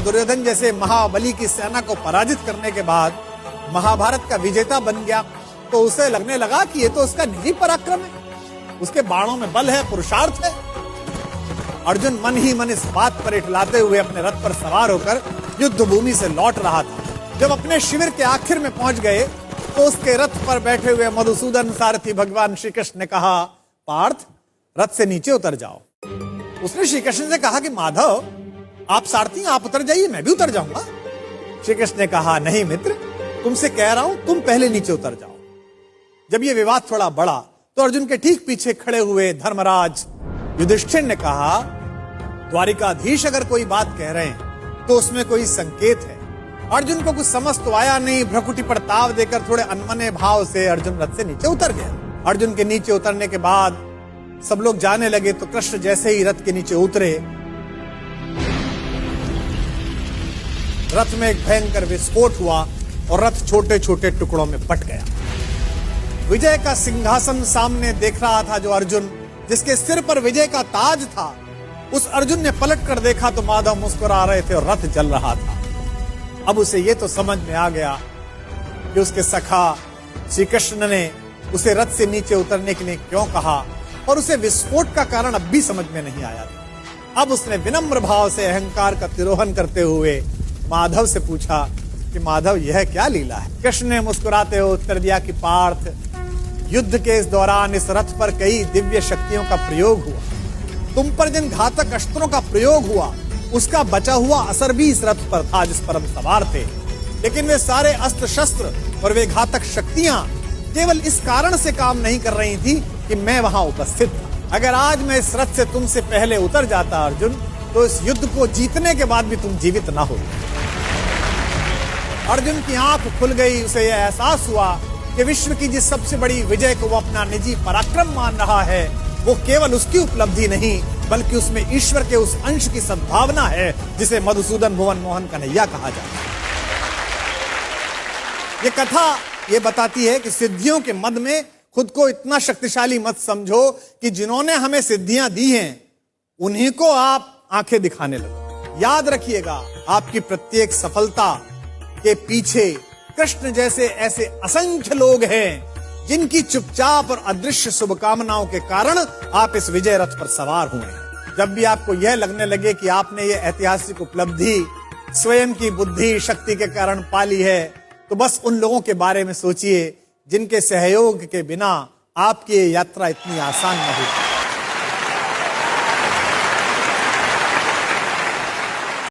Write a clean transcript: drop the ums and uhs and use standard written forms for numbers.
दुर्योधन जैसे महाबली की सेना को पराजित करने के बाद महाभारत का विजेता बन गया, तो उसे लगने लगा कि ये तो उसका निजी पराक्रम है, उसके बाणों में बल है, पुरुषार्थ है। अर्जुन मन ही मन इस बात पर इठलाते हुए अपने रथ पर सवार होकर युद्ध भूमि से लौट रहा था। जब अपने शिविर के आखिर में पहुंच गए तो उसके रथ पर बैठे हुए मधुसूदन सारथी भगवान श्री कृष्ण ने कहा, पार्थ, रथ से नीचे उतर जाओ। उसने श्री कृष्ण से कहा कि माधव, आप सारथी, आप उतर जाइए, मैं भी उतर जाऊंगा। श्री कृष्ण ने कहा, नहीं मित्र, तुमसे कह रहा हूं, तुम पहले नीचे उतर जाओ। जब यह विवाद थोड़ा बढ़ा तो अर्जुन के ठीक पीछे खड़े हुए धर्मराज युधिष्ठिर ने कहा, द्वारिकाधीश अगर कोई बात कह रहे हैं तो उसमें कोई संकेत है। अर्जुन को कुछ समझ तो आया नहीं। भ्रकुटी पर ताव देकर थोड़े अनमने भाव से अर्जुन रथ से नीचे उतर गया। अर्जुन के नीचे उतरने के बाद सब लोग जाने लगे तो कृष्ण जैसे ही रथ के नीचे उतरे, रथ में एक भयंकर विस्फोट हुआ और रथ छोटे छोटे टुकड़ों में बट गया। विजय का सिंहासन सामने देख रहा था जो अर्जुन, जिसके सिर पर विजय का ताज था, उस अर्जुन ने पलट कर देखा तो माधव मुस्कुरा रहे थे और रथ जल रहा था। अब उसे यह तो समझ में आ गया कि उसके सखा श्री कृष्ण ने उसे रथ से नीचे उतरने के लिए क्यों कहा, और उसे विस्फोट का कारण अब भी समझ में नहीं आया था। अब उसने विनम्र भाव से अहंकार का तिरोहन करते हुए माधव से पूछा कि माधव, यह क्या लीला है? कृष्ण ने मुस्कुराते हुए उत्तर दिया कि पार्थ, युद्ध के इस दौरान इस रथ पर कई दिव्य शक्तियों का प्रयोग हुआ। तुम पर जिन घातक अस्त्रों का प्रयोग हुआ उसका बचा हुआ असर भी इस रथ पर था जिस पर हम सवार थे। लेकिन वे सारे अस्त्र शस्त्र और वे घातक शक्तियां केवल इस कारण से काम नहीं कर रही थी कि मैं वहां उपस्थित था। अगर आज मैं इस रथ से तुमसे पहले उतर जाता अर्जुन, तो इस युद्ध को जीतने के बाद भी तुम जीवित ना हो। अर्जुन की आंख खुल गई। उसे यह एहसास हुआ कि विश्व की जिस सबसे बड़ी विजय को वो अपना निजी पराक्रम मान रहा है, वो केवल उसकी उपलब्धि नहीं बल्कि उसमें ईश्वर के उस अंश की सद्भावना है जिसे मधुसूदन भुवन मोहन कन्हैया कहा जाता है। ये कथा ये बताती है कि सिद्धियों के मद में खुद को इतना शक्तिशाली मत समझो कि जिन्होंने हमें सिद्धियां दी हैं उन्हीं को आप आंखें दिखाने लगो। याद रखिएगा, आपकी प्रत्येक सफलता के पीछे कृष्ण जैसे ऐसे असंख्य लोग हैं जिनकी चुपचाप और अदृश्य शुभकामनाओं के कारण आप इस विजय रथ पर सवार हुए हैं। जब भी आपको यह लगने लगे कि आपने ये ऐतिहासिक उपलब्धि स्वयं की बुद्धि शक्ति के कारण पाली है, तो बस उन लोगों के बारे में सोचिए जिनके सहयोग के बिना आपकी ये यात्रा इतनी आसान नहीं।